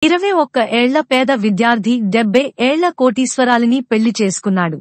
21 ఏళ్ల పేద విద్యార్థి 70 ఏళ్ల కోటీశ్వరాలిని పెళ్లి చేసుకున్నాడు.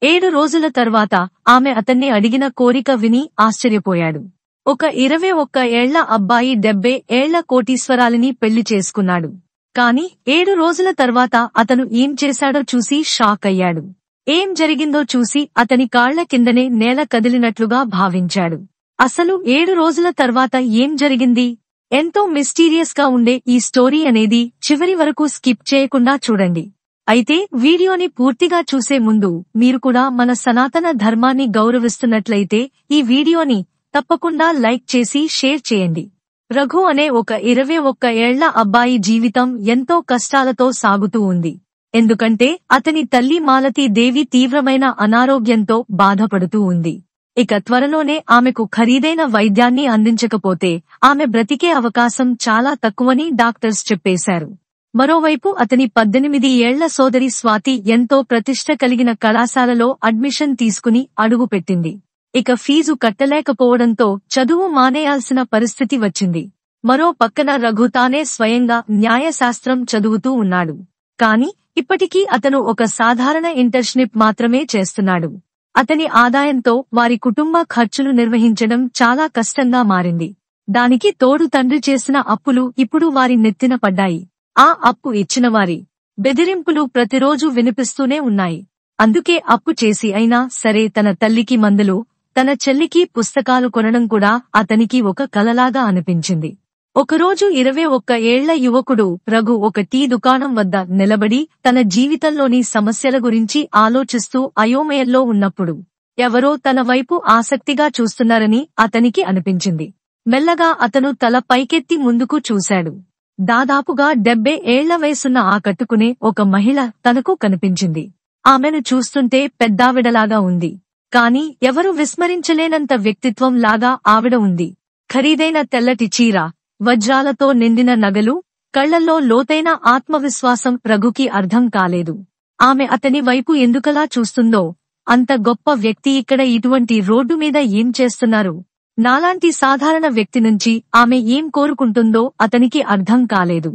7 రోజుల తర్వాత ఆమె అతన్ని అడిగిన కోరిక విని ఆశ్చర్యపోయాడు. ఒక 21 ఏళ్ల అబ్బాయి 70 ఏళ్ల కోటీశ్వరాలిని పెళ్లి చేసుకున్నాడు. కాని 7 రోజుల తర్వాత అతను ఏం చేశాడో చూసి షాక్ అయ్యాడు. ఏం జరిగిందో చూసి అతని కాళ్ల కిందనే నేల కదిలినట్లుగా భావించాడు. అసలు 7 రోజుల తర్వాత ఏం జరిగింది? ఎంతో మిస్టీరియస్ గా ఉండే ఈ స్టోరీ అనేది చివరి వరకు స్కిప్ చేయకుండా చూడండి. అయితే వీడియోని పూర్తిగా చూసే ముందు మీరు కూడా మన సనాతన ధర్మాన్ని గౌరవిస్తున్నట్లయితే ఈ వీడియోని తప్పకుండా లైక్ చేసి షేర్ చేయండి. రఘు అనే ఒక 21 ఏళ్ల అబ్బాయి జీవితం ఎంతో కష్టాలతో సాగుతూ ఉంది. ఎందుకంటే అతని తల్లి మాలతీ దేవి తీవ్రమైన అనారోగ్యంతో బాధపడుతూ ఉంది. ఇక త్వరలోనే ఆమెకు ఖరీదైన వైద్యాన్ని అందించకపోతే ఆమె బ్రతికే అవకాశం చాలా తక్కువని డాక్టర్స్ చెప్పేశారు. మరోవైపు అతని 18 ఏళ్ల సోదరి స్వాతి ఎంతో ప్రతిష్ట కలిగిన కళాశాలలో అడ్మిషన్ తీసుకుని అడుగుపెట్టింది. ఇక ఫీజు కట్టలేకపోవడంతో చదువు మానేయాల్సిన పరిస్థితి వచ్చింది. మరో పక్కన రఘు తానే స్వయంగా న్యాయశాస్త్రం చదువుతూ ఉన్నాడు. కాని ఇప్పటికీ అతను ఒక సాధారణ ఇంటర్న్షిప్ మాత్రమే చేస్తున్నాడు. అతని ఆదాయంతో వారి కుటుంబ ఖర్చులు నిర్వహించడం చాలా కష్టంగా మారింది. దానికి తోడు తండ్రి చేసిన అప్పులు ఇప్పుడు వారి నెత్తిన పడ్డాయి. ఆ అప్పు ఇచ్చినవారి బెదిరింపులు ప్రతిరోజు వినిపిస్తూనే ఉన్నాయి. అందుకే అప్పు చేసి అయినా సరే తన తల్లికి మందులు, తన చెల్లికి పుస్తకాలు కొనడం కూడా అతనికి ఒక కలలాగా అనిపించింది. ఒకరోజు 21 ఏళ్ల యువకుడు రఘు ఒక టీ దుకాణం వద్ద నిలబడి తన జీవితంలోని సమస్యల గురించి ఆలోచిస్తూ అయోమయంలో ఉన్నప్పుడు ఎవరో తన వైపు ఆసక్తిగా చూస్తున్నారని అతనికి అనిపించింది. మెల్లగా అతను తల పైకెత్తి ముందుకు చూశాడు. దాదాపుగా 70 ఏళ్ల వయసున్న ఆ కట్టుకునే ఒక మహిళ తనకు కనిపించింది. ఆమెను చూస్తుంటే పెద్దావిడలాగా ఉంది. కాని ఎవరు విస్మరించలేనంత వ్యక్తిత్వం లాగా ఆవిడ ఉంది. ఖరీదైన తెల్లటి చీర, వజ్రాలతో నిండిన నగలు, కళ్లల్లో లోతైన ఆత్మవిశ్వాసం రఘుకి అర్థం కాలేదు. ఆమె అతని వైపు ఎందుకలా చూస్తుందో, అంత గొప్ప వ్యక్తి ఇక్కడ ఇటువంటి రోడ్డు మీద ఏం చేస్తున్నారు? నాలాంటి సాధారణ వ్యక్తి నుంచి ఆమె ఏం కోరుకుంటుందో అతనికి అర్థం కాలేదు.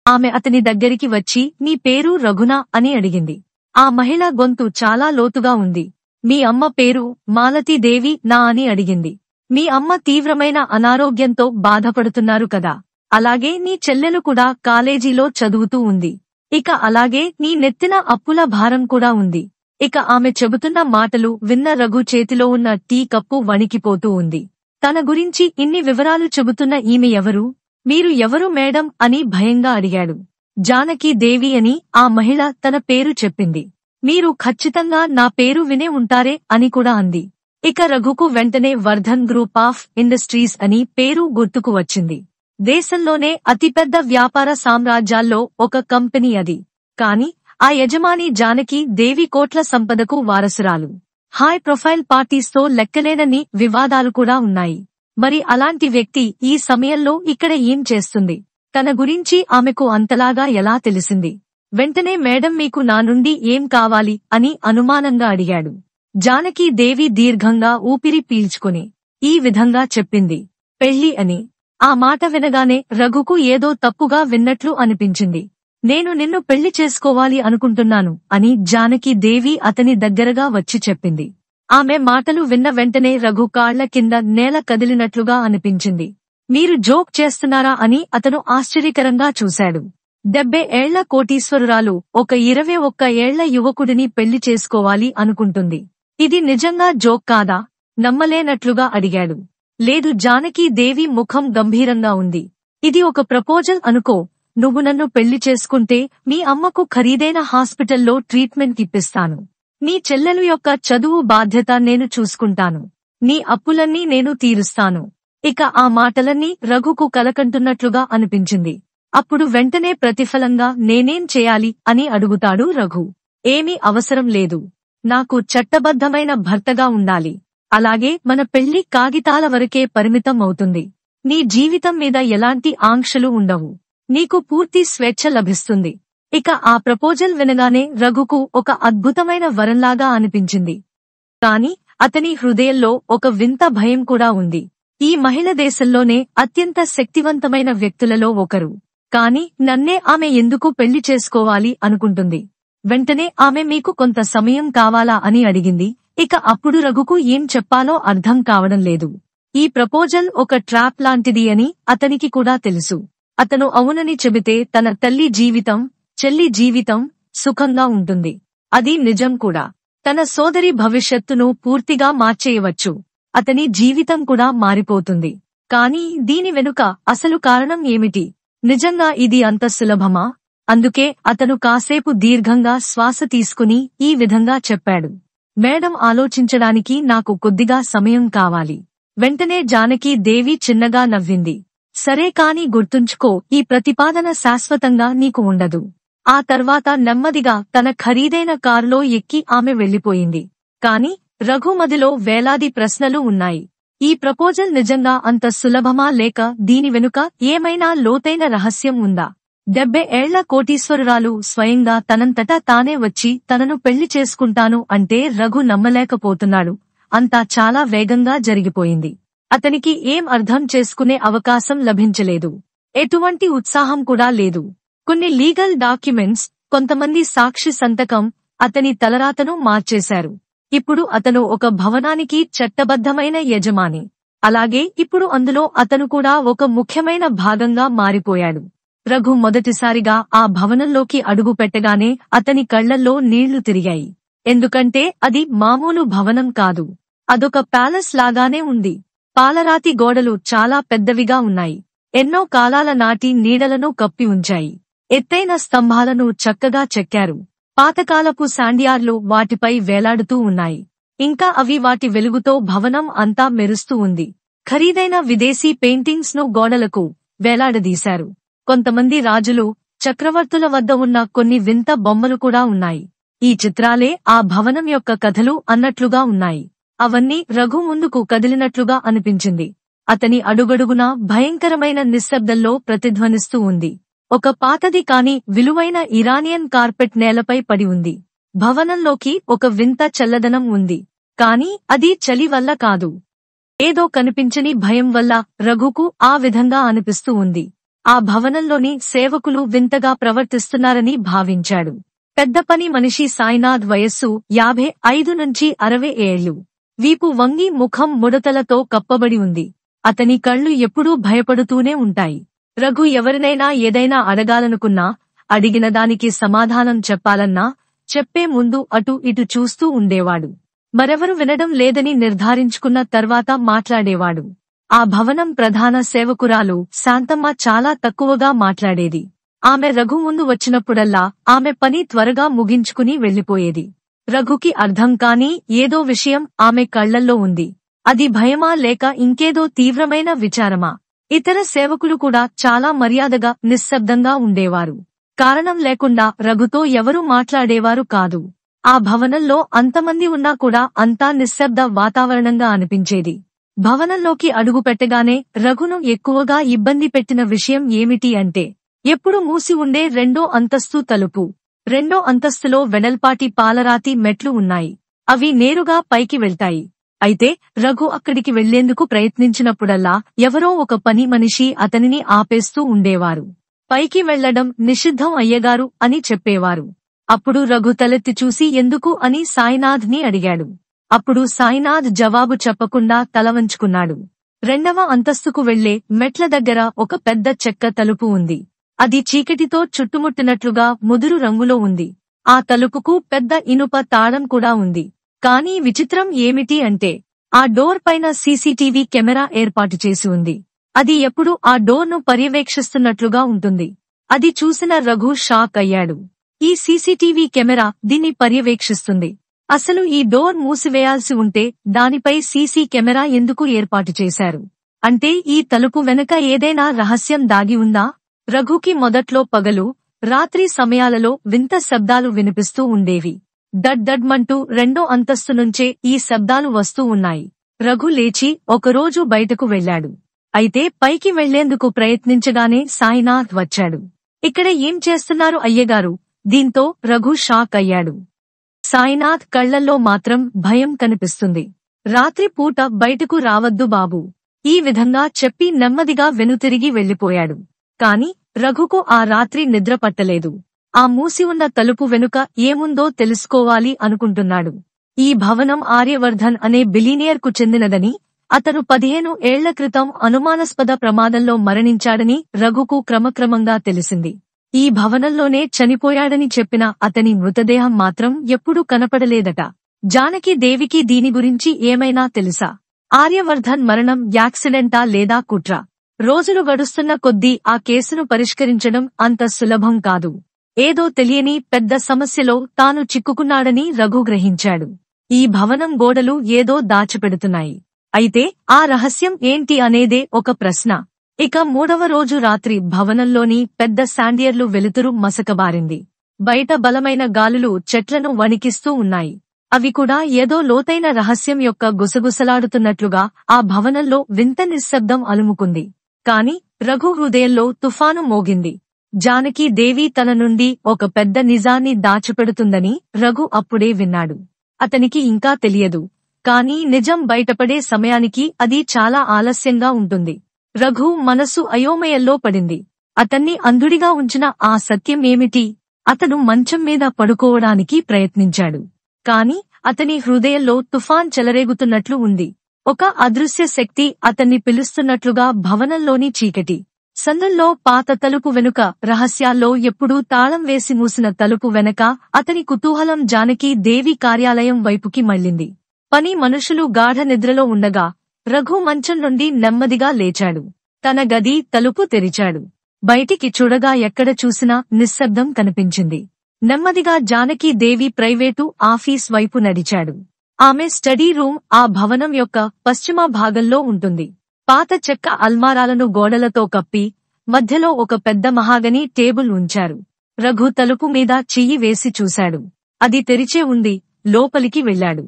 ఆమె అతని దగ్గరికి వచ్చి నీ పేరు రఘునా అని అడిగింది. ఆ మహిళ గొంతు చాలా లోతుగా ఉంది. మీ అమ్మ పేరు మాలతీదేవి నా అని అడిగింది. మీ అమ్మ తీవ్రమైన అనారోగ్యంతో బాధపడుతున్నారు కదా. అలాగే నీ చెల్లెలు కూడా కాలేజీలో చదువుతూ ఉంది. ఇక అలాగే నీ నెత్తిన అప్పుల భారం కూడా ఉంది. ఇక ఆమె చెబుతున్న మాటలు విన్న రఘు చేతిలో ఉన్న టీ కప్పు వణికిపోతూ ఉంది. తన గురించి ఇన్ని వివరాలు చెబుతున్న ఈమె ఎవరు? మీరు ఎవరు మేడం అని భయంగా అడిగాడు. జానకి దేవి అని ఆ మహిళ తన పేరు చెప్పింది. మీరు ఖచ్చితంగా నా పేరు వినే ఉంటారే అని కూడా అంది. ఇక రఘుకు వెంటనే వర్ధన్ గ్రూప్ ఆఫ్ ఇండస్ట్రీస్ అని పేరు గుర్తుకు వచ్చింది. దేశంలోనే అతిపెద్ద వ్యాపార సామ్రాజ్యాల్లో ఒక కంపెనీ అది. కాని ఆ యజమాని జానకి దేవి కోట్ల సంపదకు వారసురాలు. హై ప్రొఫైల్ పార్టీస్తో లెక్కలేనన్ని వివాదాలు కూడా ఉన్నాయి. మరి అలాంటి వ్యక్తి ఈ సమయంలో ఇక్కడ ఏం చేస్తుంది? తన గురించి ఆమెకు అంతలాగా ఎలా తెలిసింది? వెంటనే మేడం మీకు నా నుండి ఏం కావాలి అని అనుమానంగా అడిగాడు. జానకి దేవి దీర్ఘంగా ఊపిరి పీల్చుకుని ఈ విధంగా చెప్పింది, పెళ్లి అని. ఆ మాట వినగానే రఘుకు ఏదో తప్పుగా విన్నట్లు అనిపించింది. నేను నిన్ను పెళ్లి చేసుకోవాలి అనుకుంటున్నాను అని జానకి దేవి అతని దగ్గరగా వచ్చి చెప్పింది. ఆమె మాటలు విన్న వెంటనే రఘు కాళ్ల కింద నేల కదిలినట్లుగా అనిపించింది. మీరు జోక్ చేస్తున్నారా అని అతను ఆశ్చర్యకరంగా చూశాడు. 70 ఏళ్ల కోటీశ్వరురాలు ఒక 21 ఏళ్ల యువకుడిని పెళ్లి చేసుకోవాలి అనుకుంటుంది. ఇది నిజంగా జోక్ కాదా? నమ్మలేనట్లుగా అడిగాడు. లేదు జానకి దేవి ముఖం గంభీరంగా ఉంది. ఇది ఒక ప్రపోజల్ అనుకో. నువ్వు నన్ను పెళ్లి చేసుకుంటే మీ అమ్మకు ఖరీదైన హాస్పిటల్లో ట్రీట్మెంట్ ఇప్పిస్తాను. నీ చెల్లెలు యొక్క చదువు బాధ్యత నేను చూసుకుంటాను. నీ అప్పులన్నీ నేను తీరుస్తాను. ఇక ఆ మాటలన్నీ రఘుకు కలకంటున్నట్లుగా అనిపించింది. అప్పుడు వెంటనే ప్రతిఫలంగా నేనేం చేయాలి అని అడుగుతాడు రఘు. ఏమీ అవసరం లేదు. నాకు చట్టబద్ధమైన భర్తగా ఉండాలి. అలాగే మన పెళ్లి కాగితాల వరకే పరిమితం అవుతుంది. నీ జీవితం మీద ఎలాంటి ఆంక్షలు ఉండవు. నీకు పూర్తి స్వేచ్ఛ లభిస్తుంది. ఇక ఆ ప్రపోజల్ వినగానే రఘుకు ఒక అద్భుతమైన వరంలాగా అనిపించింది. కాని అతని హృదయంలో ఒక వింత భయం కూడా ఉంది. ఈ మహిళ దేశంలోనే అత్యంత శక్తివంతమైన వ్యక్తులలో ఒకరు. కాని నన్నే ఆమె ఎందుకు పెళ్లి చేసుకోవాలి అనుకుంటుంది. వెంటనే ఆమె మీకు కొంత సమయం కావాలా అని అడిగింది. ఇక అప్పుడు రఘుకు ఏం చెప్పాలో అర్థం కావడం లేదు. ఈ ప్రపోజల్ ఒక ట్రాప్ లాంటిది అని అతనికి కూడా తెలుసు. అతను అవునని చెబితే తన తల్లి జీవితం, చెల్లి జీవితం సుఖంగా ఉంటుంది. అది నిజం కూడా. తన సోదరి భవిష్యత్తును పూర్తిగా మార్చేయవచ్చు. అతని జీవితం కూడా మారిపోతుంది. కానీ దీని వెనుక అసలు కారణం ఏమిటి? నిజంగా ఇది అంత సులభమా? అందుకే అతను కాసేపు దీర్ఘంగా శ్వాస తీసుకుని ఈ విధంగా చెప్పాడు. మేడం, ఆలోచించడానికి నాకు కొద్దిగా సమయం కావాలి. వెంటనే జానకి దేవి చిన్నగా నవ్వింది. సరే, కాని గుర్తుంచుకో, ఈ ప్రతిపాదన శాశ్వతంగా నీకు ఉండదు. ఆ తర్వాత నెమ్మదిగా తన ఖరీదైన కారులో ఎక్కి ఆమె వెళ్లిపోయింది. కాని రఘు మదిలో వేలాది ప్రశ్నలు ఉన్నాయి. ఈ ప్రపోజల్ నిజంగా అంత సులభమా, లేక దీని వెనుక ఏమైనా లోతైన రహస్యం ఉందా? 70 ఏళ్ల కోటీశ్వరురాలు స్వయంగా తనంతటా తానే వచ్చి తనను పెళ్లి చేసుకుంటాను అంటే రఘు నమ్మలేకపోతున్నాడు. అంతా చాలా వేగంగా జరిగిపోయింది. అతనికి ఏం అర్థం చేసుకునే అవకాశం లభించలేదు. ఎటువంటి ఉత్సాహం కూడా లేదు. కొన్ని లీగల్ డాక్యుమెంట్స్, కొంతమంది సాక్షి సంతకం అతని తలరాతను మార్చేశారు. ఇప్పుడు అతను ఒక భవనానికి చట్టబద్ధమైన యజమాని. అలాగే ఇప్పుడు అందులో అతను కూడా ఒక ముఖ్యమైన భాగంగా మారిపోయాడు. రఘు మొదటిసారిగా ఆ భవనంలోకి అడుగు పెట్టగానే అతని కళ్లల్లో నీళ్లు తిరిగాయి. ఎందుకంటే అది మామూలు భవనం కాదు. అదొక ప్యాలెస్ లాగానే ఉంది. పాలరాతి గోడలు చాలా పెద్దవిగా ఉన్నాయి. ఎన్నో కాలాల నాటి నీడలను కప్పి ఉంచాయి. ఎత్తైన స్తంభాలను చక్కగా చెక్కారు. పాతకాలపు శాండియార్లు వాటిపై వేలాడుతూ ఉన్నాయి. ఇంకా అవి వాటి వెలుగుతో భవనం అంతా మెరుస్తూ ఉంది. ఖరీదైన విదేశీ పెయింటింగ్స్ ను గోడలకు వేలాడదీశారు. కొంతమంది రాజులు, చక్రవర్తుల వద్ద ఉన్న కొన్ని వింత బొమ్మలు కూడా ఉన్నాయి. ఈ చిత్రాలే ఆ భవనం యొక్క కథలు అన్నట్లుగా ఉన్నాయి. అవన్నీ రఘు ముందుకు కదిలినట్లుగా అనిపించింది. అతని అడుగడుగునా భయంకరమైన నిశ్శబ్దంలో ప్రతిధ్వనిస్తూ ఉంది. ఒక పాతది కాని విలువైన ఇరానియన్ కార్పెట్ నేలపై పడి ఉంది. భవనంలోకి ఒక వింత చల్లదనం ఉంది. కాని అది చలి వల్ల కాదు. ఏదో కనిపించని భయం వల్ల రఘుకు ఆ విధంగా అనిపిస్తూ ఉంది. ఆ భవనంలోని సేవకులు వింతగా ప్రవర్తిస్తున్నారని భావించాడు. పెద్ద పని మనిషి సాయినాథ్ వయస్సు 55 నుంచి 60 ఏళ్లు. వీపు వంగి ముఖం ముడతలతో కప్పబడి ఉంది. అతని కళ్ళు ఎప్పుడూ భయపడుతూనే ఉంటాయి. రఘు ఎవరినైనా ఏదైనా అడగాలనుకున్నా, అడిగిన దానికి సమాధానం చెప్పాలన్నా చెప్పే ముందు అటు ఇటు చూస్తూ ఉండేవాడు. మరెవరు వినడం లేదని నిర్ధారించుకున్న తర్వాత మాట్లాడేవాడు. ఆ భవనం ప్రధాన సేవకురాలు శాంతమ్మ చాలా తక్కువగా మాట్లాడేది. ఆమె రఘు ముందు వచ్చినప్పుడల్లా ఆమె పని త్వరగా ముగించుకుని వెళ్లిపోయేది. రఘుకి అర్థం కాని ఏదో విషయం ఆమె కళ్లల్లో ఉంది. అది భయమా, లేక ఇంకేదో తీవ్రమైన విచారమా? ఇతర సేవకులు కూడా చాలా మర్యాదగా నిశ్శబ్దంగా ఉండేవారు. కారణం లేకుండా రఘుతో ఎవరూ మాట్లాడేవారు కాదు. ఆ భవనంలో అంతమంది ఉన్నా కూడా అంతా నిశ్శబ్ద వాతావరణంగా అనిపించేది. భవనంలోకి అడుగు పెట్టగానే రఘును ఎక్కువగా ఇబ్బంది పెట్టిన విషయం ఏమిటి అంటే, ఎప్పుడు మూసి ఉండే 2వ అంతస్తు తలుపు. 2వ అంతస్తులో వెడల్పాటి పాలరాతి మెట్లు ఉన్నాయి. అవి నేరుగా పైకి వెళ్తాయి. అయితే రఘు అక్కడికి వెళ్లేందుకు ప్రయత్నించినప్పుడల్లా ఎవరో ఒక పని మనిషి అతనిని ఆపేస్తూ ఉండేవారు. పైకి వెళ్లడం నిషిద్ధం అయ్యగారు అని చెప్పేవారు. అప్పుడు రఘు తలెత్తి చూసి ఎందుకు అని సాయినాథ్ ని అడిగాడు. అప్పుడు సాయినాథ్ జవాబు చెప్పకుండా తలవంచుకున్నాడు. 2వ అంతస్తుకు వెళ్లే మెట్ల దగ్గర ఒక పెద్ద చెక్క తలుపు ఉంది. అది చీకటితో చుట్టుముట్టినట్లుగా ముదురు రంగులో ఉంది. ఆ తలుపుకు పెద్ద ఇనుప తాళం కూడా ఉంది. కానీ విచిత్రం ఏమిటి అంటే, ఆ డోర్ పైన సీసీటీవీ కెమెరా ఏర్పాటు చేసి ఉంది. అది ఎప్పుడూ ఆ డోర్ను పర్యవేక్షిస్తున్నట్లుగా ఉంటుంది. అది చూసిన రఘు షాక్ అయ్యాడు. ఈ సీసీటీవీ కెమెరా దీన్ని పర్యవేక్షిస్తుంది. అసలు ఈ డోర్ మూసివేయాల్సి ఉంటే దానిపై సీసీ కెమెరా ఎందుకు ఏర్పాటు చేశారు? అంటే ఈ తలుపు వెనుక ఏదైనా రహస్యం దాగి ఉందా? రఘుకి మొదట్లో పగలు, రాత్రి సమయాలలో వింత శబ్దాలు వినిపిస్తూ ఉండేవి. దడ్ దడ్మంటూ 2వ అంతస్తు నుంచే ఈ శబ్దాలు వస్తూ ఉన్నాయి. రఘు లేచి ఒకరోజు బయటకు వెళ్లాడు. అయితే పైకి వెళ్లేందుకు ప్రయత్నించగానే సాయినాథ్ వచ్చాడు. ఇక్కడ ఏం చేస్తున్నారు అయ్యగారు? దీంతో రఘు షాక్ అయ్యాడు. సాయినాథ్ కళ్లల్లో మాత్రం భయం కనిపిస్తుంది. రాత్రి పూట బయటకు రావద్దు బాబూ, ఈ విధంగా చెప్పి నెమ్మదిగా వెనుతిరిగి వెళ్లిపోయాడు. కాని రఘుకు ఆ రాత్రి నిద్ర పట్టలేదు. ఆ మూసి ఉన్న తలుపు వెనుక ఏముందో తెలుసుకోవాలి అనుకుంటున్నాడు. ఈ భవనం ఆర్యవర్ధన్ అనే బిలీనియర్ కు చెందినదని, అతను 15 ఏళ్ల క్రితం అనుమానాస్పద ప్రమాదంలో మరణించాడని రఘుకు క్రమక్రమంగా తెలిసింది. ఈ భవనంలోనే చనిపోయాడని చెప్పిన అతని మృతదేహం మాత్రం ఎప్పుడూ కనపడలేదట. జానకి దేవికి దీని గురించి ఏమైనా తెలుసా? ఆర్యవర్ధన్ మరణం యాక్సిడెంటా లేదా కుట్ర? రోజులు గడుస్తున్న కొద్దీ ఆ కేసును పరిష్కరించడం అంత సులభం కాదు. ఏదో తెలియని పెద్ద సమస్యలో తాను చిక్కుకున్నాడని రఘు గ్రహించాడు. ఈ భవనం గోడలు ఏదో దాచిపెడుతున్నాయి. అయితే ఆ రహస్యం ఏంటి అనేదే ఒక ప్రశ్న. ఇక 3వ రోజు రాత్రి భవనంలోని పెద్ద శాండియర్లు వెలుతురు మసకబారింది. బయట బలమైన గాలులు చెట్లను వణికిస్తూ ఉన్నాయి. అవి కూడా ఏదో లోతైన రహస్యం యొక్క గుసగుసలాడుతున్నట్లుగా ఆ భవనంలో వింత నిశ్శబ్దం అలుముకుంది. కాని రఘు హృదయంలో తుఫాను మోగింది. జానకి దేవి తన నుండి ఒక పెద్ద నిజాన్ని దాచిపెడుతుందని రఘు అప్పుడే విన్నాడు. అతనికి ఇంకా తెలియదు, కానీ నిజం బయటపడే సమయానికి అది చాలా ఆలస్యంగా ఉంటుంది. రఘు మనసు అయోమయంలో పడింది. అతన్ని అంధుడిగా ఉంచిన ఆ సత్యం ఏమిటి? అతను మంచం మీద పడుకోవడానికి ప్రయత్నించాడు. కాని అతని హృదయంలో తుఫాన్ చెలరేగుతున్నట్లు ఉంది. ఒక అదృశ్య శక్తి అతన్ని పిలుస్తున్నట్లుగా భవనంలోని చీకటి సందుల్లో, పాత తలుపు వెనుక, రహస్యాల్లో ఎప్పుడూ తాళం వేసి మూసిన తలుపు వెనక అతని కుతూహలం జానకి దేవి కార్యాలయం వైపుకి మళ్లింది. పని మనుషులు గాఢ నిద్రలో ఉండగా రఘు మంచం నుండి నెమ్మదిగా లేచాడు. తన గది తలుపు తెరిచాడు. బయటికి చూడగా ఎక్కడ చూసినా నిశ్శబ్దం కనిపించింది. నెమ్మదిగా జానకి దేవి ప్రైవేటు ఆఫీస్ వైపు నడిచాడు. ఆమె స్టడీ రూమ్ ఆ భవనం యొక్క పశ్చిమ భాగంలో ఉంటుంది. పాత చెక్క అల్మారాలను గోడలతో కప్పి, మధ్యలో ఒక పెద్ద మహాగని టేబుల్ ఉంచారు. రఘు తలుపు మీద చెయ్యి వేసి చూశాడు. అది తెరిచే ఉంది. లోపలికి వెళ్లాడు.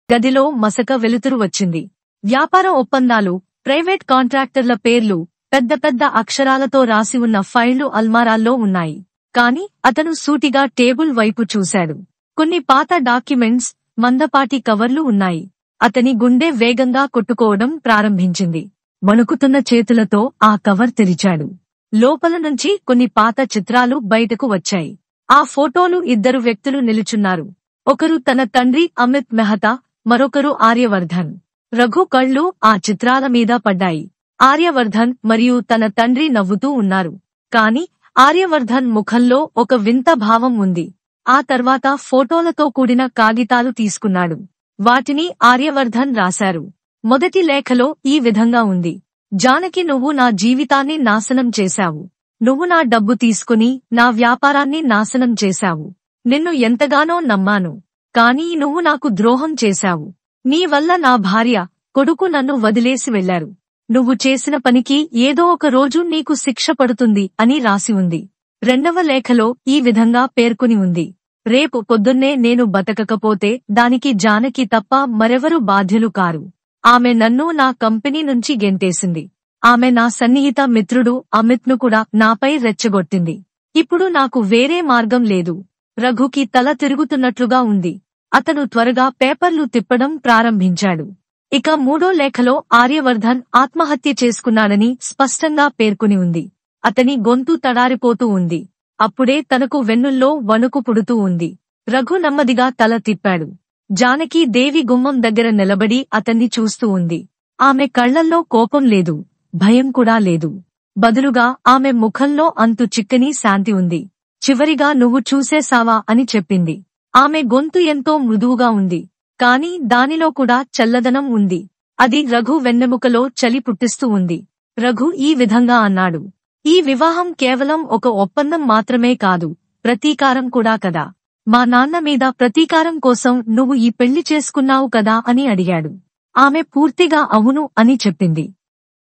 గదిలో మసక వెలుతురు వచ్చింది. వ్యాపార ఒప్పందాలు, ప్రైవేట్ కాంట్రాక్టర్ల పేర్లు పెద్ద పెద్ద అక్షరాలతో రాసి ఉన్న ఫైళ్లు అల్మారాల్లో ఉన్నాయి. కాని అతను సూటిగా టేబుల్ వైపు చూశాడు. కొన్ని పాత డాక్యుమెంట్స్, మందపాటి కవర్లు ఉన్నాయి. అతని గుండె వేగంగా కొట్టుకోవడం ప్రారంభించింది. వణుకుతున్న చేతులతో ఆ కవర్ తెరిచాడు. లోపల నుంచి కొన్ని పాత చిత్రాలు బయటకు వచ్చాయి. ఆ ఫోటోలు 2 వ్యక్తులు నిలుచున్నారు. ఒకరు తన తండ్రి అమిత్ మెహతా, మరొకరు ఆర్యవర్ధన్. రఘు కళ్ళు ఆ చిత్రాల మీద పడ్డాయి. ఆర్యవర్ధన్ మరియు తన తండ్రి నవ్వుతూ ఉన్నారు. కాని ఆర్యవర్ధన్ ముఖంలో ఒక వింత భావం ఉంది. ఆ తర్వాత ఫోటోలతో కూడిన కాగితాలు తీసుకున్నాడు. వాటిని ఆర్యవర్ధన్ రాశారు. మొదటి లేఖలో ఈ విధంగా ఉంది: జానకి, నువ్వు నా జీవితాన్ని నాశనం చేశావు. నువ్వు నా డబ్బు తీసుకుని నా వ్యాపారాన్ని నాశనం చేశావు. నిన్ను ఎంతగానో నమ్మాను. కానీ నువ్వు నాకు ద్రోహం చేశావు. నీ వల్ల నా భార్య, కొడుకు నన్ను వదిలేసి వెళ్లారు. నువ్వు చేసిన పనికి ఏదో ఒక రోజు నీకు శిక్ష పడుతుంది అని రాసి ఉంది. 2వ లేఖలో ఈ విధంగా పేర్కొని ఉంది: రేపు పొద్దున్నే నేను బతకకపోతే దానికి జానకి తప్ప మరెవరు బాధ్యులు కారు. ఆమె నన్ను నా కంపెనీ నుంచి గెంటేసింది. ఆమె నా సన్నిహిత మిత్రుడు అమిత్ను కూడా నాపై రెచ్చగొట్టింది. ఇప్పుడు నాకు వేరే మార్గం లేదు. రఘుకి తల తిరుగుతున్నట్లుగా ఉంది. అతను త్వరగా పేపర్లు తిప్పడం ప్రారంభించాడు. ఇక 3వ లేఖలో ఆర్యవర్ధన్ ఆత్మహత్య చేసుకున్నాడని స్పష్టంగా పేర్కొని ఉంది. అతని గొంతు తడారిపోతూ ఉంది. అప్పుడే తనకు వెన్నుల్లో వణుకు పుడుతూ ఉంది. రఘు నెమ్మదిగా తల తిప్పాడు. జానకి దేవి గుమ్మం దగ్గర నిలబడి అతన్ని చూస్తూ ఉంది. ఆమె కళ్లల్లో కోపం లేదు, భయం కూడా లేదు. బదులుగా ఆమె ముఖంలో అంతు చిక్కని శాంతి ఉంది. చివరిగా నువ్వు చూసేశావా అని చెప్పింది. ఆమె గొంతు ఎంతో మృదువుగా ఉంది. కాని దానిలో కూడా చల్లదనం ఉంది. అది రఘు వెన్నెముకలో చలి పుట్టిస్తూ ఉంది. రఘు ఈ విధంగా అన్నాడు: ఈ వివాహం కేవలం ఒక ఒప్పందం మాత్రమే కాదు, ప్రతీకారం కూడా కదా. మా నాన్న మీద ప్రతీకారం కోసం నువ్వు ఈ పెళ్లి చేసుకున్నావు కదా అని అడిగాడు. ఆమె పూర్తిగా అవును అని చెప్పింది.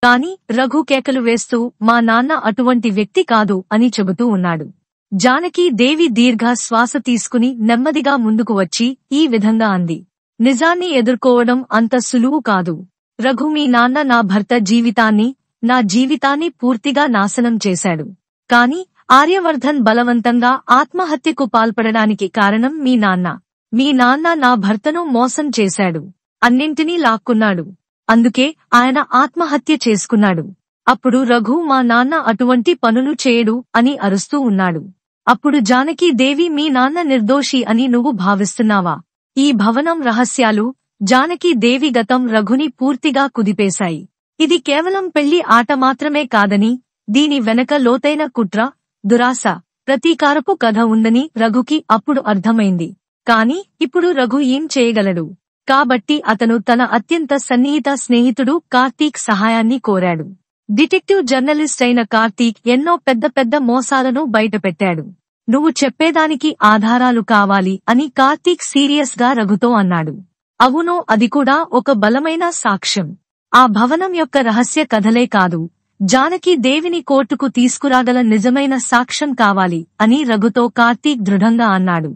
కాని రఘు కేకలు వేస్తూ మా నాన్న అటువంటి వ్యక్తి కాదు అని చెబుతూ ఉన్నాడు. జానకి దేవి దీర్ఘ శ్వాస తీసుకుని నెమ్మదిగా ముందుకు వచ్చి ఈ విధంగా అంది: నిజాన్ని ఎదుర్కోవడం అంత సులువు కాదు. రఘు, మీ నాన్న నా భర్త జీవితాన్ని, నా జీవితాన్ని పూర్తిగా నాశనం చేశాడు. కాని ఆర్యవర్ధన్ బలవంతంగా ఆత్మహత్యకు పాల్పడడానికి కారణం మీ నాన్న. మీ నాన్న నా భర్తను మోసం చేశాడు. అన్నింటినీ లాక్కున్నాడు. అందుకే ఆయన ఆత్మహత్య చేసుకున్నాడు. అప్పుడు రఘు మా నాన్న అటువంటి పనులు చేయడు అని అరుస్తూ ఉన్నాడు. అప్పుడు జానకీదేవి మీ నాన్న నిర్దోషి అని నువ్వు భావిస్తున్నావా? ఈ భవనం రహస్యాలు, జానకీదేవి గతం రఘుని పూర్తిగా కుదిపేశాయి. ఇది కేవలం పెళ్లి ఆట మాత్రమే కాదని, దీని వెనక లోతైన కుట్ర, దురాశ, ప్రతీకారపు కథ ఉందని రఘుకి అప్పుడు అర్థమైంది. కాని ఇప్పుడు రఘు ఏం చేయగలడు? కాబట్టి అతను తన అత్యంత సన్నిహిత స్నేహితుడు కార్తీక్ సహాయాన్ని కోరాడు. డిటెక్టివ్ జర్నలిస్ట్ అయిన కార్తీక్ ఎన్నో పెద్ద పెద్ద మోసాలను బయటపెట్టాడు. నువ్వు చెప్పేదానికి ఆధారాలు కావాలి అని కార్తీక్ సీరియస్ గా రఘుతో అన్నాడు. అవును, అది కూడా ఒక బలమైన సాక్ష్యం. ఆ భవనం యొక్క రహస్య కథలే కాదు, జానకీదేవిని కోర్టుకు తీసుకురాగల నిజమైన సాక్ష్యం కావాలి అని రఘుతో కార్తీక్ దృఢంగా అన్నాడు.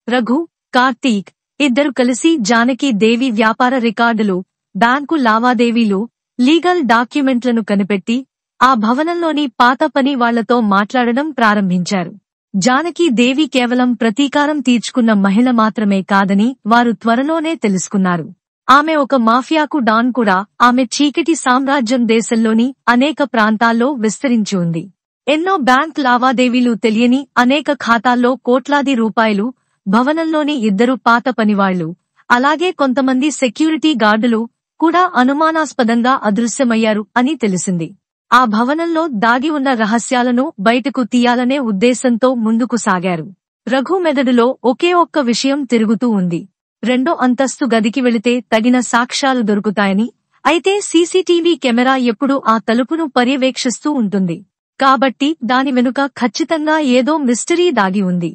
రఘు, కార్తీక్ ఇద్దరు కలిసి జానకీదేవి వ్యాపార రికార్డులు, బ్యాంకు లావాదేవీలు, లీగల్ డాక్యుమెంట్లను కనిపెట్టి ఆ భవనంలోని పాత పని వాళ్లతో మాట్లాడడం ప్రారంభించారు. జానకీదేవి కేవలం ప్రతీకారం తీర్చుకున్న మహిళ మాత్రమే కాదని వారు త్వరలోనే తెలుసుకున్నారు. ఆమె ఒక మాఫియాకు డాన్ కూడా. ఆమె చీకటి సామ్రాజ్యం దేశంలోని అనేక ప్రాంతాల్లో విస్తరించి ఉంది. ఎన్నో బ్యాంక్ లావాదేవీలు తెలియని అనేక ఖాతాల్లో కోట్లాది రూపాయలు. భవనంలోని ఇద్దరు పాత పనివాళ్లు, అలాగే కొంతమంది సెక్యూరిటీ గార్డులు కూడా అనుమానాస్పదంగా అదృశ్యమయ్యారు అని తెలిసింది. ఆ భవనంలో దాగి ఉన్న రహస్యాలను బయటకు తీయాలనే ఉద్దేశంతో ముందుకు సాగారు. రఘు మెదడులో ఒకే ఒక్క విషయం తిరుగుతూ ఉంది. రెండో అంతస్తు గదికి వెళితే తగిన సాక్ష్యాలు దొరుకుతాయని. అయితే సీసీటీవీ కెమెరా ఎప్పుడూ ఆ తలుపును పర్యవేక్షిస్తూ ఉంటుంది. కాబట్టి దాని వెనుక ఖచ్చితంగా ఏదో మిస్టరీ దాగి ఉంది.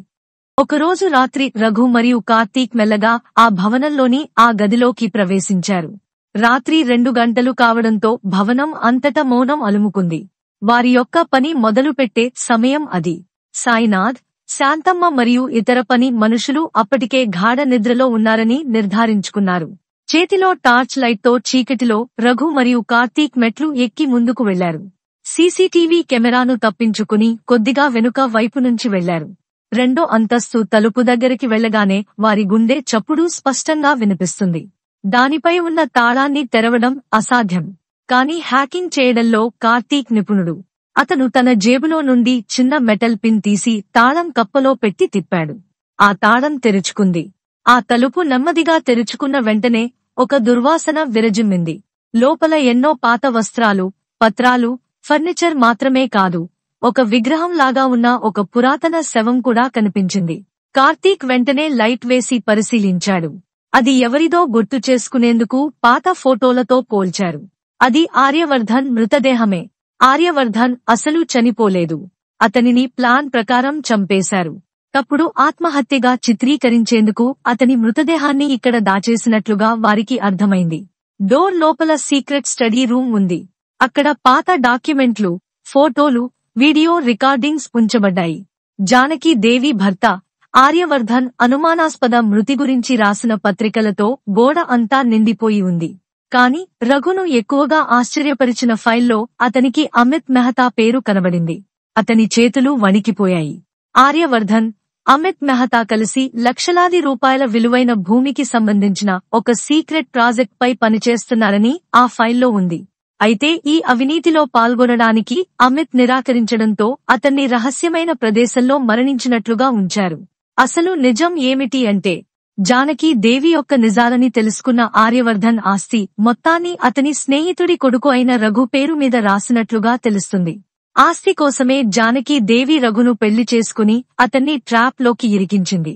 ఒకరోజు రాత్రి రఘు మరియు కార్తీక్ మెల్లగా ఆ భవనంలోని ఆ గదిలోకి ప్రవేశించారు. రాత్రి 2 గంటలు కావడంతో భవనం అంతటా మౌనం అలుముకుంది. వారి యొక్క పని మొదలుపెట్టే సమయం అది. సాయినాథ్, శాంతమ్మ మరియు ఇతర పని మనుషులు అప్పటికే గాఢ నిద్రలో ఉన్నారని నిర్ధారించుకున్నారు. చేతిలో టార్చ్ లైట్తో చీకటిలో రఘు మరియు కార్తీక్ మెట్లు ఎక్కి ముందుకు వెళ్లారు. సీసీటీవీ కెమెరాను తప్పించుకుని కొద్దిగా వెనుక వైపు నుంచి వెళ్లారు. రెండో అంతస్తు తలుపు దగ్గరికి వెళ్లగానే వారి గుండె చప్పుడు స్పష్టంగా వినిపిస్తుంది. దానిపై ఉన్న తాళాన్ని తెరవడం అసాధ్యం. కానీ హ్యాకింగ్ చేయడంలో కార్తీక్ నిపుణుడు. అతను తన జేబులో నుండి చిన్న మెటల్ పిన్ తీసి తాళం కప్పలో పెట్టి తిప్పాడు. ఆ తాళం తెరుచుకుంది. ఆ తలుపు నెమ్మదిగా తెరుచుకున్న వెంటనే ఒక దుర్వాసన విరజిమ్మింది. లోపల ఎన్నో పాత వస్త్రాలు, పత్రాలు, ఫర్నిచర్ మాత్రమే కాదు, ఒక విగ్రహంలాగా ఉన్న ఒక పురాతన శవం కూడా కనిపించింది. కార్తీక్ వెంటనే లైట్ వేసి పరిశీలించాడు. అది ఎవరిదో గుర్తు చేసుకునేందుకు పాత ఫోటోలతో పోల్చారు. అది ఆర్యవర్ధన్ మృతదేహమే. ఆర్యవర్ధన్ అసలు చనిపోలేదు. అతనిని ప్లాన్ ప్రకారం చంపేశారు. తప్పుడు ఆత్మహత్యగా చిత్రీకరించేందుకు అతని మృతదేహాన్ని ఇక్కడ దాచేసినట్లుగా వారికి అర్థమైంది. డోర్ లోపల సీక్రెట్ స్టడీ రూమ్ ఉంది. అక్కడ పాత డాక్యుమెంట్లు, ఫోటోలు, వీడియో రికార్డింగ్స్ ఉంచబడ్డాయి. జానకీదేవి భర్త ఆర్యవర్ధన్ అనుమానాస్పద మృతి గురించి రాసిన పత్రికలతో గోడ అంతా నిండిపోయి ఉంది. కాని రఘును ఎక్కువగా ఆశ్చర్యపరిచిన ఫైల్లో అతనికి అమిత్ మెహతా పేరు కనబడింది. అతని చేతులు వణికిపోయాయి. ఆర్యవర్ధన్, అమిత్ మెహతా కలిసి లక్షలాది రూపాయల విలువైన భూమికి సంబంధించిన ఒక సీక్రెట్ ప్రాజెక్ట్ పై పనిచేస్తున్నారని ఆ ఫైల్లో ఉంది. అయితే ఈ అవినీతిలో పాల్గొనడానికి అమిత్ నిరాకరించడంతో అతన్ని రహస్యమైన ప్రదేశంలో మరణించినట్లుగా ఉంచారు. అసలు నిజం ఏమిటి అంటే, జానకీదేవి యొక్క నిజాలని తెలుసుకున్న ఆర్యవర్ధన్ ఆస్తి మొత్తాన్ని అతని స్నేహితుడి కొడుకు అయిన రఘు పేరు మీద రాసినట్లుగా తెలుస్తుంది. ఆస్తి కోసమే జానకీదేవి రఘును పెళ్లి చేసుకుని అతన్ని ట్రాప్ లోకి ఇరికించింది.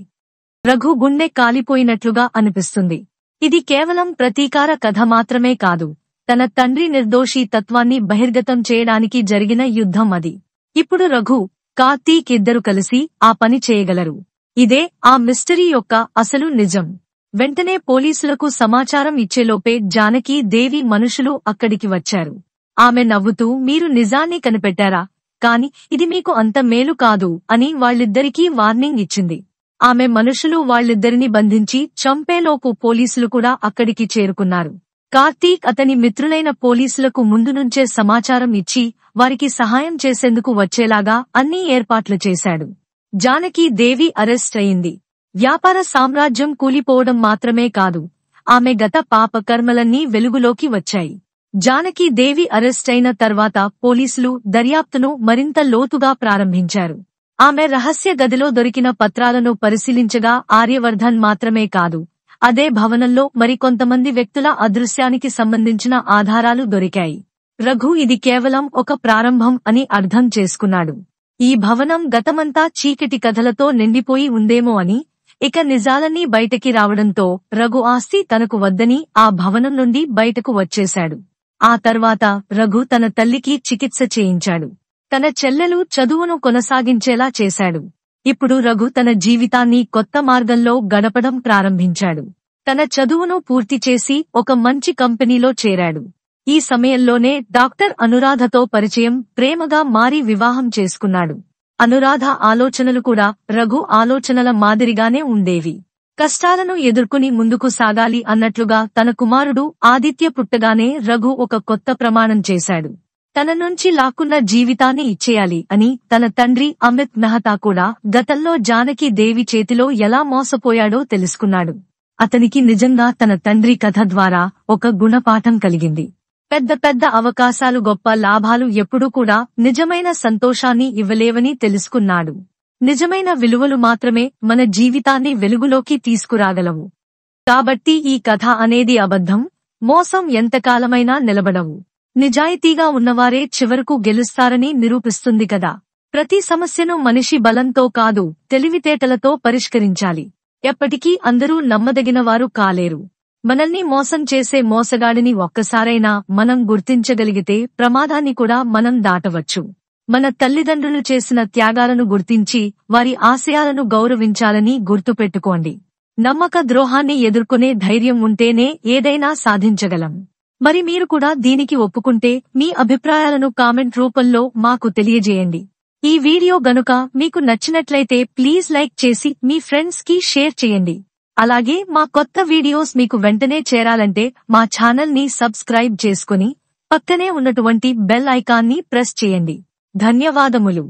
రఘు గుండె కాలిపోయినట్లుగా అనిపిస్తుంది. ఇది కేవలం ప్రతీకార కథ మాత్రమే కాదు, తన తండ్రి నిర్దోషి తత్వాన్ని బహిర్గతం చేయడానికి జరిగిన యుద్ధం అది. ఇప్పుడు రఘు, కార్తీక్ ఇద్దరు కలిసి ఆ పని చేయగలరు. ఇదే ఆ మిస్టరీ యొక్క అసలు నిజం. వెంటనే పోలీసులకు సమాచారం ఇచ్చేలోపే జానకీదేవి మనుషులు అక్కడికి వచ్చారు. ఆమె నవ్వుతూ, మీరు నిజాన్ని కనిపెట్టారా? కాని ఇది మీకు అంత మేలు కాదు అని వాళ్ళిద్దరికీ వార్నింగ్ ఇచ్చింది. ఆమె మనుషులు వాళ్ళిద్దరిని బంధించి చంపేలోపు పోలీసులు కూడా అక్కడికి చేరుకున్నారు. కార్తీక్ అతని మిత్రులైన పోలీసులకు ముందు నుంచే సమాచారం ఇచ్చి వారికి సహాయం చేసేందుకు వచ్చేలాగా అన్ని ఏర్పాట్లు చేశాడు. జానకీదేవి అరెస్ట్ అయింది. వ్యాపార సామ్రాజ్యం కూలిపోవడం మాత్రమే కాదు, ఆమె గత పాప కర్మలన్నీ వెలుగులోకి వచ్చాయి. జానకి దేవి అరెస్ట్ అయిన తర్వాత పోలీసులు దర్యాప్తును మరింత లోతుగా ప్రారంభించారు. ఆమె రహస్య గదిలో దొరికిన పత్రాలను పరిశీలించగా ఆర్యవర్ధన్ మాత్రమే కాదు, అదే భవనంలో మరికొంతమంది వ్యక్తుల అదృశ్యానికి సంబంధించిన ఆధారాలు దొరికాయి. రఘు ఇది కేవలం ఒక ప్రారంభం అని అర్థం చేసుకున్నాడు. ఈ భవనం గతమంతా చీకటి కథలతో నిండిపోయి ఉందేమో అని. ఇక నిజాలన్నీ బయటకి రావడంతో రఘు ఆస్తి తనకు వద్దని ఆ భవనం నుండి బయటకు వచ్చేశాడు. ఆ తర్వాత రఘు తన తల్లికి చికిత్స చేయించాడు. తన చెల్లెలు చదువును కొనసాగించేలా చేశాడు. ఇప్పుడు రఘు తన జీవితాన్ని కొత్త మార్గంలో గడపడం ప్రారంభించాడు. తన చదువును పూర్తి చేసి ఒక మంచి కంపెనీలో చేరాడు. ఈ సమయంలోనే డాక్టర్ అనురాధతో పరిచయం, ప్రేమగా మారి వివాహం చేసుకున్నాడు. అనురాధ ఆలోచనలు కూడా రఘు ఆలోచనల మాదిరిగానే ఉండేవి. కష్టాలను ఎదుర్కొని ముందుకు సాగాలి అన్నట్లుగా తన కుమారుడు ఆదిత్య పుట్టగానే రఘు ఒక కొత్త ప్రమాణం చేశాడు. తన నుంచి లాక్కున్న జీవితాన్ని ఇచ్చేయాలి అని. తన తండ్రి అమిత్ మెహతా కూడా గతంలో జానకి దేవి చేతిలో ఎలా మోసపోయాడో తెలుసుకున్నాడు. అతనికి నిజంగా తన తండ్రి కథ ద్వారా ఒక గుణపాఠం కలిగింది. పెద్ద పెద్ద అవకాశాలు, గొప్ప లాభాలు ఎప్పుడూ కూడా నిజమైన సంతోషాన్ని ఇవ్వలేవని తెలుసుకున్నాడు. నిజమైన విలువలు మాత్రమే మన జీవితాన్ని వెలుగులోకి తీసుకురాగలవు. కాబట్టి ఈ కథ అనేది అబద్ధం, మోసం ఎంతకాలమైనా నిలబడవు. నిజాయితీగా ఉన్నవారే చివరకు గెలుస్తారని నిరూపిస్తుంది కదా. ప్రతి సమస్యను మనిషి బలంతో కాదు, తెలివితేటలతో పరిష్కరించాలి. ఎప్పటికీ అందరూ నమ్మదగినవారు కాలేరు. మనల్ని మోసం చేసే మోసగాడిని ఒక్కసారైనా మనం గుర్తించగలిగితే ప్రమాదాన్ని కూడా మనం దాటవచ్చు. మన తల్లిదండ్రులు చేసిన త్యాగాలను గుర్తించి వారి ఆశయాలను గౌరవించాలని గుర్తుపెట్టుకోండి. నమ్మక ద్రోహాన్ని ఎదుర్కొనే ధైర్యం ఉంటేనే ఏదైనా సాధించగలం. మరి మీరు కూడా దీనికి ఒప్పుకుంటే మీ అభిప్రాయాలను కామెంట్ రూపంలో మాకు తెలియజేయండి. ఈ వీడియో గనుక మీకు నచ్చినట్లయితే ప్లీజ్ లైక్ చేసి మీ ఫ్రెండ్స్ కి షేర్ చేయండి. అలాగే మా కొత్త వీడియోస్ మీకు వెంటనే చేరాలంటే మా ఛానల్ ని సబ్స్క్రైబ్ చేసుకుని పక్కనే ఉన్నటువంటి బెల్ ఐకాన్ ని ప్రెస్ చేయండి. ధన్యవాదములు.